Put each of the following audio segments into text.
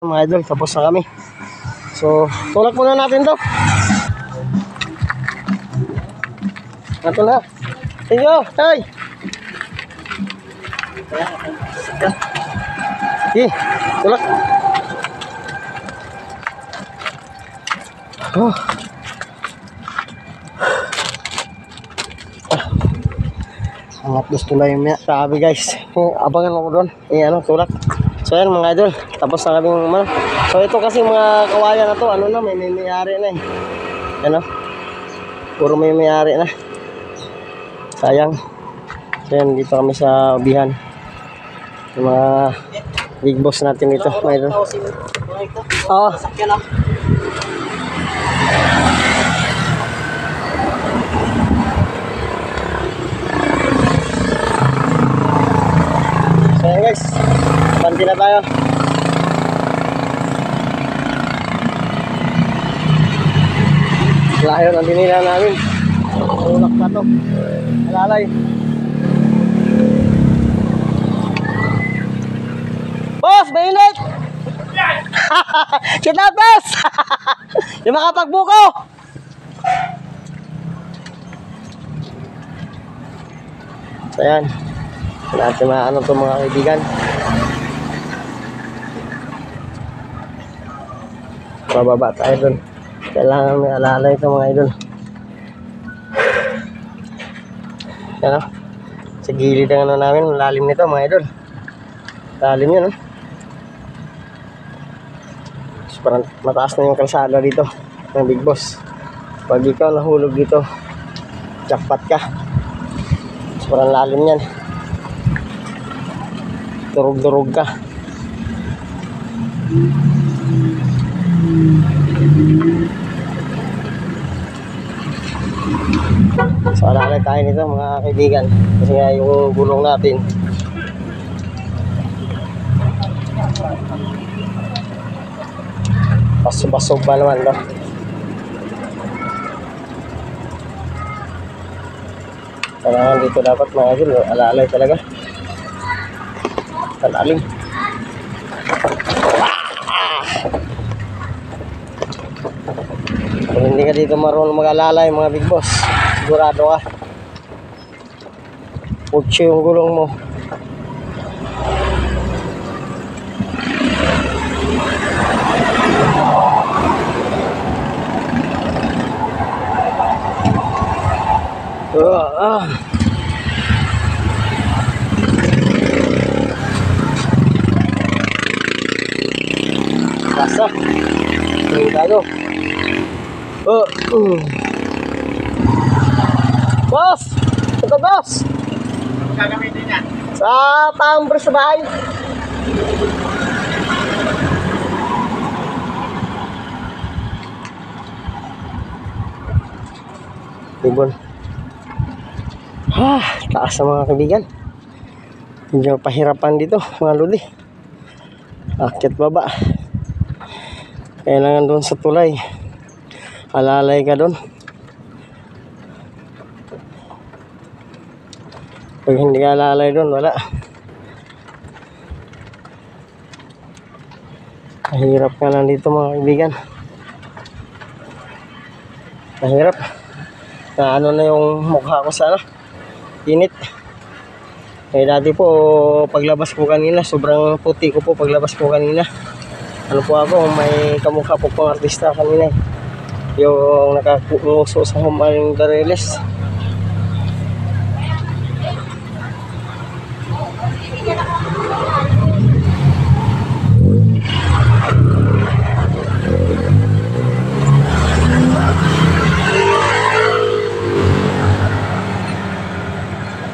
Mga idol, tapos na kami. So, tulak muna natin to. Ito na. Sige, hey! Sige, tulak. Oh. Angat gusto na yun niya. Sabi guys, abangan ako doon. Tulak. So yan mga idol, tapos na kaming so ito kasi mga kawayan na to, may may-ari na eh. Puro may may-ari na. Sayang. So yan, dito kami sa ubihan. Yung mga big boss natin dito, mga idol. Oo. So yan guys, panti na tayo. Layo ng dinila namin. Tulak pa to. Alalay. Boss, mainit! Sit out, boss! Yung makapagbuko! So yan. Natin maano to mga kaibigan. Bababa tayo dun. Kailangan may alalay ito mga idol. Yan o. Sa gilid ang namin, malalim nito mga idol. Lalim yun o. So, parang mataas na yung kalsada dito ng big boss. Pag ikaw nahulog dito, jackpot ka. So, parang lalim yan. Durog-durog ka. So alalay tayo nito mga kaibigan. Kasi nga yung gulong natin basog-basog pa naman no? Kailangan dito dapat mga idol, alalay talaga. Talalim. Kung hindi ka dito marunong mag-alalay mga big boss, sigurado ka putyo yung gulong mo. Basta tingin tayo. Boss! Ito boss! Gagamitin niya? Sa pang-brush sa bahay. Ibon. Taas na mga kaibigan. Medyo pahirapan dito mga lodi. Akit baba. Kailangan doon sa tulay. Alalay ka doon. Pag hindi ka alalay doon, wala. Mahirap ka lang dito mga kaibigan. Mahirap. Na na yung mukha ko sa init. Dati po paglabas ko kanina, sobrang puti ko po paglabas ko kanina. Po ako, may kamukha po pang artista kanina. Yung nakakuso sa Humaling Dareles.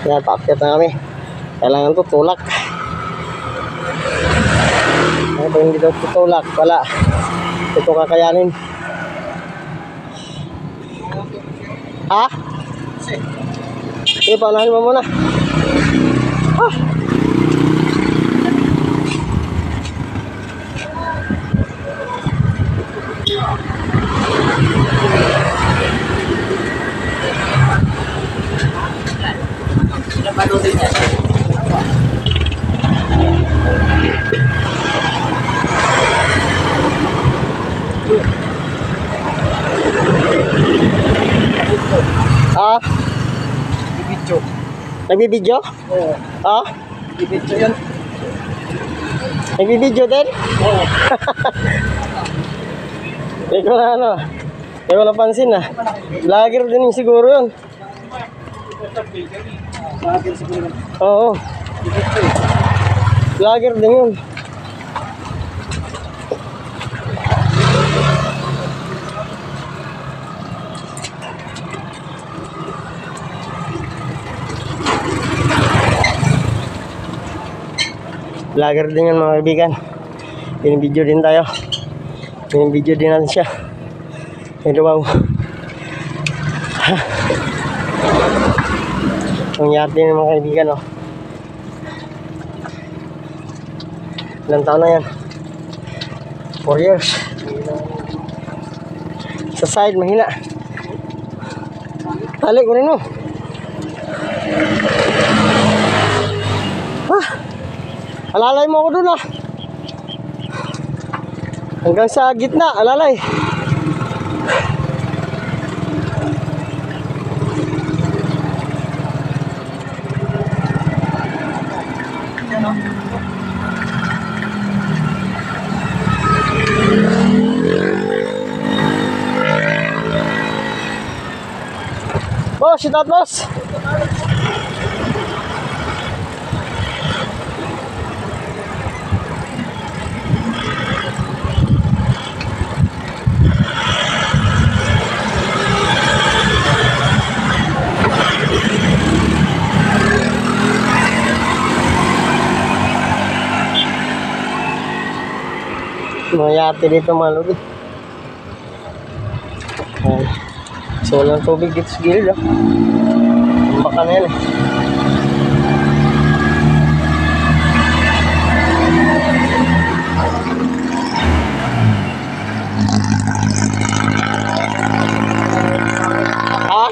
Yan, paakyat na kami. Kailangan to tulak. Ano hindi daw tutulak? Wala. Ito kakayanin. Ha? Sige, paunahin mo muna. Nagbibidyo? Oo. Ah? Ibigay yan. Nagbibidyo din? Oo. Hindi ko na ano. Hindi ko napansin ah. Vlogger din siguro yun. Sa akin siguro. Oo. Vlogger din yun. Vlogger din yan mga kaibigan. Binibidyo din tayo. Binibidyo din natin siya. Hello, wow. Ang yate ng mga kaibigan, oh. Ilang taon na yan? 4 years. Sa side, mahina. Tali ko rin, oh. Ah, alalay mo ako dun, ah. Hanggang sa gitna, alalay. Boss, shout out, boss. Mga yate dito mga lodi. Ayan. So walang tubig dito sa gilid, oh. Baka na yan, eh. Ha?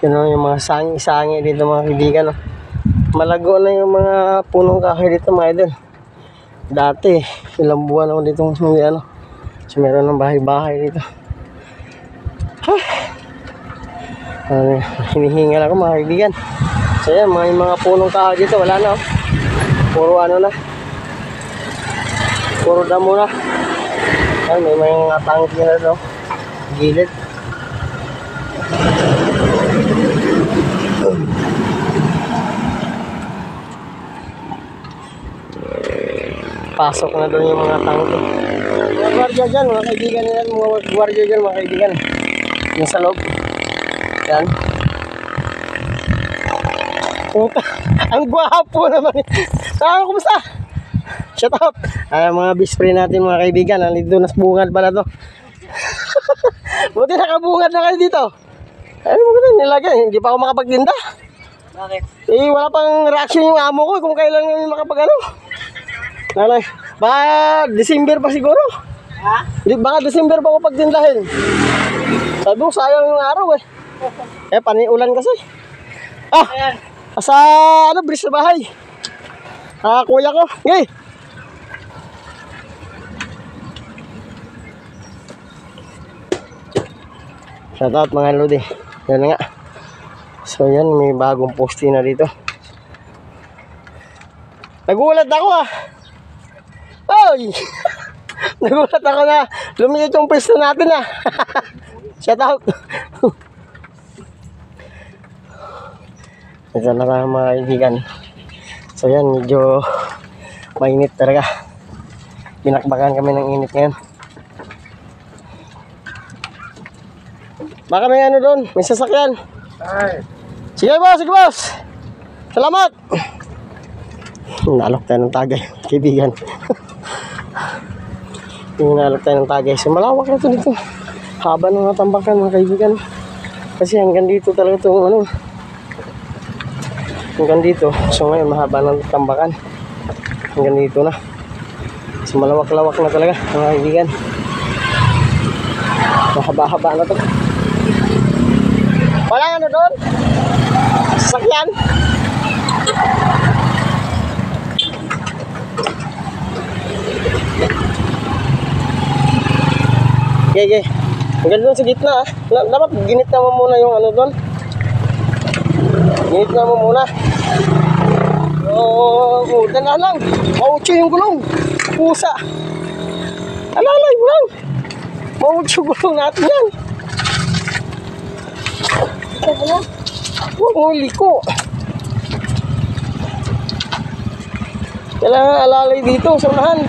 Yun yung mga sangi-sangi dito mga kaibigan, oh. Malago na yung mga punong kahoy dito mga idol. Dati, ilang buwan ako dito ano. So meron ng bahay-bahay dito. Hinihingal ako mga kaibigan. So yan, mga punong kahoy dito, wala na, oh. Puro ano na. Puro damo na. Ay, may mga tangki na, no? Gilid. Pasok na doon yung mga tangke. Mga gwardiya dyan, mga kaibigan yan. Mga gwardiya dyan, mga kaibigan. Yung sa loob. Yan. Ang gwapo naman. Kumusta? Shout out. Mga best friend natin mga kaibigan. Nandito na bungad pala to. Buti nakabungad na kayo dito. Ay, buti nilagay. Hindi pa ako makapagtinda. Bakit? Eh, wala pang reaction yung amo ko kung kailan yung makapag-ano. Nanay, baka December pa siguro. Ha? Baka December pa ako pagtindahin. Sabi ko, sayang yung araw, eh. Eh, paniulan kasi. Ah, Ayan. sa ano, bris sa bahay. Kuya ko. Ngay. Shoutout mga lodi. Yan na nga. So yan, may bagong poste na dito. Nagulat ako, ah. Oy! Nagulat ako na lumiit yung pwesto natin, ah. Shoutout. Ito na tayo mga kaibigan. So yan, medyo mainit talaga. Binakbakan kami ng init ngayon. Baka may ano doon, may sasakyan. Ay. Sige boss, sige boss. Salamat. Nalok tayo ng tagay, kaibigan. Nalok tayo ng tagay. So malawak na ito dito. Haba ng mga tambakan mga kaibigan. Kasi hanggang dito talaga ito, ano. Hanggang dito. So ngayon mahaba ng tambakan. Hanggang dito na. So malawak-lawak na talaga mga kaibigan. Mahaba-haba na ito. Walang ano doon? Sasakyan? Okay. Hanggang doon sa gitna ah. Dapat ginit na mo muna yung ano doon. Ginit na mo muna. Dala lang. Mautso yung gulong. Pusa. Alalay mo lang. Mautso yung gulong natin yan. Huwag mo liko. Kailangan alalay dito sa unahan.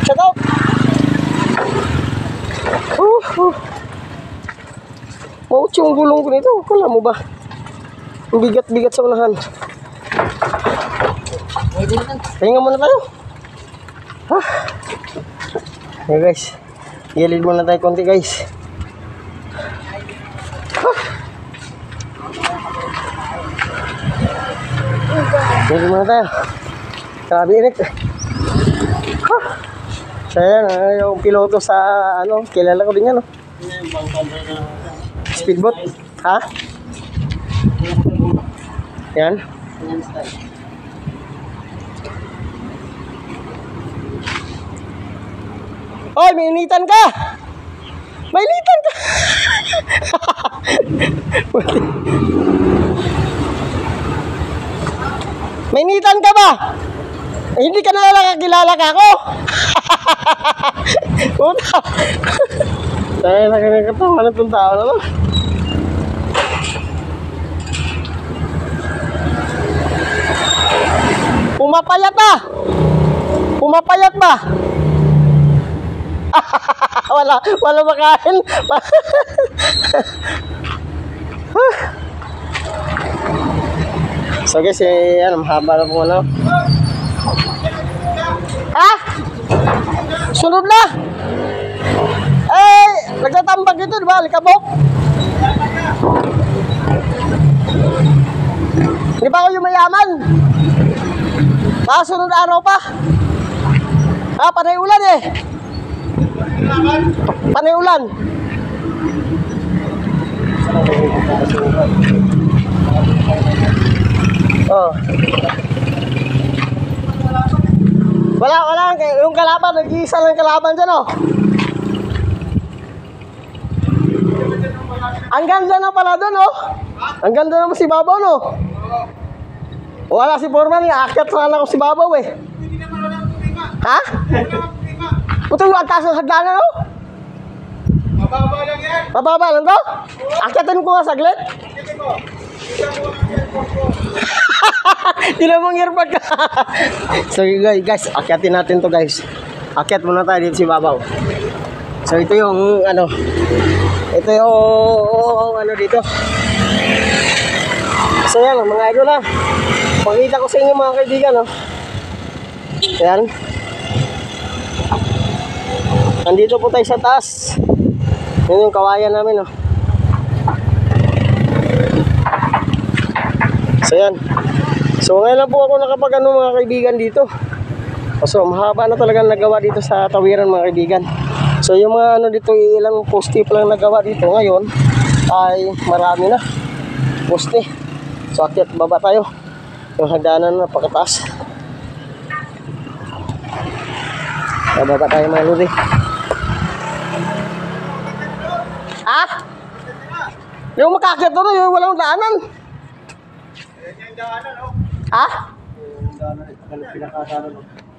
Shut up. Mautso yung gulong ko nito. Kala mo ba? Ang bigat-bigat sa unahan. Pahinga muna tayo. Okay guys. Gilid muna tayo konti guys. Gilid muna tayo. Grabe init. So yan, yung piloto sa ano, kilala ko din yan. No? Speedboat. Ha? Yan. Oy, may initan ka! May initan ka! May initan ka ba? Eh, hindi ka na nakakilala ka ako! Puta! Tayo na kanakatawa na itong tao naman. Pumapayat ba? Pumapayat ba? wala makain. So guys, ano, mahaba na po ano. Ha? Sunod na? Eh, nagtatambag ito, di ba? Likabok? Di ba ako yung mayaman? Sunod araw pa. Panay ulan eh. Panay ulan. Oh. Wala. Yung kalaban, nag-iisa lang kalaban dyan, oh. Ang ganda na pala doon, oh. Ang ganda naman si Babaw, no. Wala si Foreman, aakyat sana ako si Babaw, eh. Ha? Puto yung atas ng hagdanan, oh. Mababa lang yan. Mababa lang to? Akyatin ko nga saglit. Tila mong earbag ka. So guys, akyatin natin to guys. Akyat muna tayo dito si Babaw. So ito yung ano. Ito yung ano dito. So yan mga idol ha. Pakita ko sa inyo mga kaibigan oh. Yan. Nandito po tayo sa taas. Yan yung kawayan namin oh. So yan. So ngayon lang po ako nakapag ano mga kaibigan dito. So mahaba na talaga nagawa dito sa tawiran mga kaibigan. So yung mga ano dito ilang poste pa lang nagawa dito ngayon ay marami na poste. So akyat baba tayo. Yung hagdanan na pakataas. Baba tayo mga lodi. Ah? Yung makakyat doon yung walang daanan. Ha?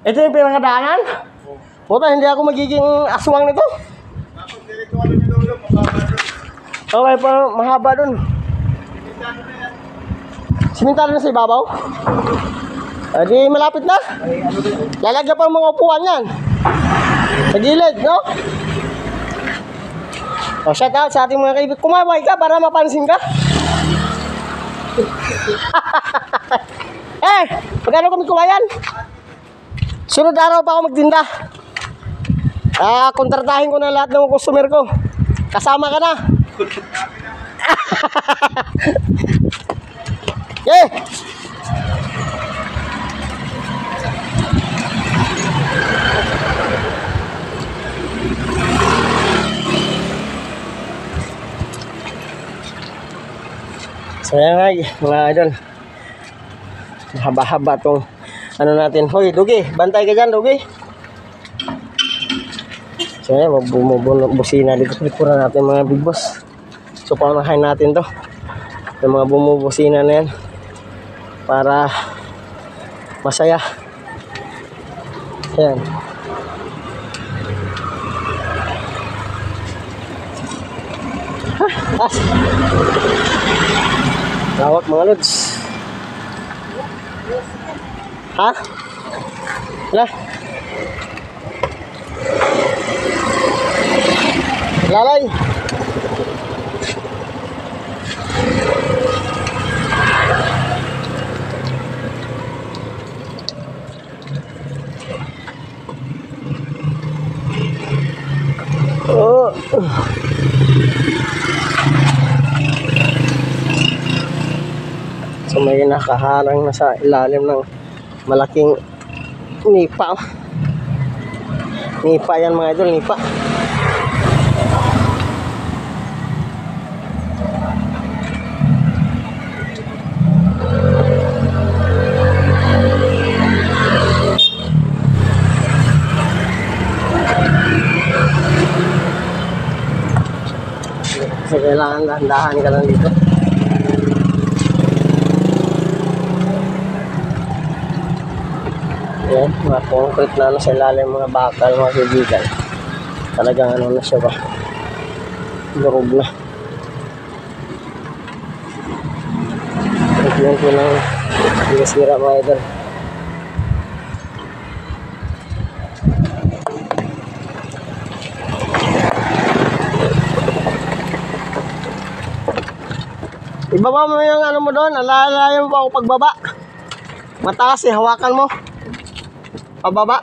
Ito yung pinakadaanan? Puta, hindi ako magiging aswang nito. Okay pa, mahaba dun. Simentado na sa ibabaw? Di malapit na. Lalagyan pa mga upuan yan. Sa gilid, no? O, shout out sa ating mga kaibigan. Kumaway ka para mapansin ka. Eh, magkano kami kumayan? Sunod araw pa ako magtinda. Kontratahin ko na lahat ng customer ko. Kasama ka na. Eh. So yan nga mga idol. Mahaba-haba tong ano natin. Hoy, Dugi, bantay ka dyan, Dugi. So yan, bumubusina dito. Likuran natin mga big boss. So paunahin natin to. Yung mga bumubusina na yan. Para masaya. Yan. Lawak mga lods. Ha? Wala. Lalay. Oh. So may nakaharang na sa ilalim ng malaking nipa. Nipa yan mga idol, nipa. So kailangan dahan-dahan ka lang dito. Yan, mga concrete na ano sa ilalim, mga bakal, mga kaibigan. Talagang ano na siya ba? Durog na. Ito yung pinang sira mga idol. Ibaba mo yung ano mo doon, alalayan mo pa ako pagbaba. Mataas eh, hawakan mo. Pababa.